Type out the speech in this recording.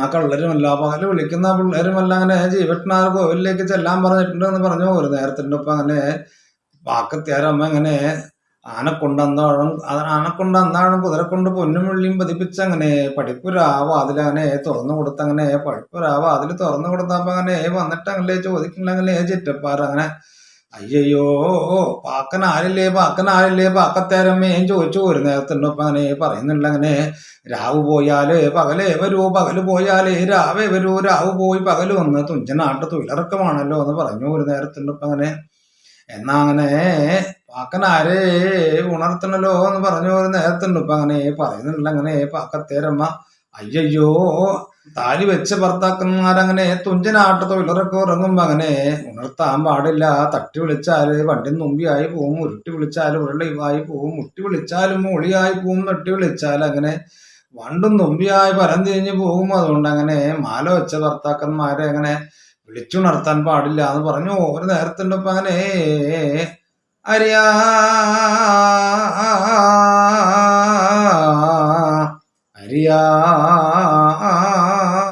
ആ കള്ളരുമല്ല പകല് വിളിക്കുന്ന പിള്ളേരുമല്ല അങ്ങനെ ജീവട്ടനാർ കോവിലേക്ക് ചെല്ലാൻ പറഞ്ഞിട്ടുണ്ട് എന്ന് പറഞ്ഞു. ഒരു നേരത്തിന്റെ ഒപ്പം അങ്ങനെ വാക്കത്യാരമ്മ അങ്ങനെ ആനക്കൊണ്ട് അന്നാഴും കുതിരക്കൊണ്ട് പൊന്നും വെള്ളിയും പതിപ്പിച്ച് അങ്ങനെ പഠിപ്പുരാവ് അതിലങ്ങനെ തുറന്നു കൊടുത്തങ്ങനെ പഠിപ്പുരാവ് അതിൽ തുറന്നു കൊടുത്തപ്പോ അങ്ങനെ വന്നിട്ട് അങ്ങനെ ചോദിക്കണങ്ങനെ ചിറ്റപ്പാർ അങ്ങനെ അയ്യോ പാക്കനാരില്ലേ പാക്കത്തേരമ്മയും ചോദിച്ചു. ഒരു നേരത്തിന്റെ ഒപ്പം അങ്ങനെ പറയുന്നില്ല അങ്ങനെ രാവ് പോയാല് പകലേ വരൂ, പകല് പോയാല് രാവേ വരൂ, രാവ് പോയി പകല് വന്ന് തുഞ്ചനാട്ട് തൊഴിലിറക്കമാണല്ലോ എന്ന് പറഞ്ഞു. ഒരു നേരത്തിന്റെ ഒപ്പം അങ്ങനെ എന്നാ അങ്ങനെ പാക്കനാരെ ഉണർത്തണല്ലോ എന്ന് പറഞ്ഞു. ഒരു നേരത്തുണ്ട് ഇപ്പൊ അങ്ങനെ പറയുന്നില്ല അങ്ങനെ പാക്കത്തേരമ്മ അയ്യോ താലി വെച്ച ഭർത്താക്കന്മാരങ്ങനെ തുഞ്ചനാട്ട് തൊഴിലിറക്കം ഉറങ്ങുമ്പോ അങ്ങനെ ഉണർത്താൻ പാടില്ല. തട്ടി വിളിച്ചാല് വണ്ടി നുമ്പിയായി പോവും, ഉരുട്ടി വിളിച്ചാല് ഉരുളിയായി പോവും, മുട്ടി വിളിച്ചാലും മൂളിയായി പോവും, തട്ടി വിളിച്ചാൽ അങ്ങനെ വണ്ടും തുമ്പിയായി പരം തിരിഞ്ഞു പോകും. അതുകൊണ്ട് അങ്ങനെ മാല വെച്ച ഭർത്താക്കന്മാരെ അങ്ങനെ വിളിച്ചുണർത്താൻ പാടില്ല എന്ന് പറഞ്ഞു. ഒരു നേരത്തിന്റെ ഒപ്പം അങ്ങനെ അരിയാ അരിയാ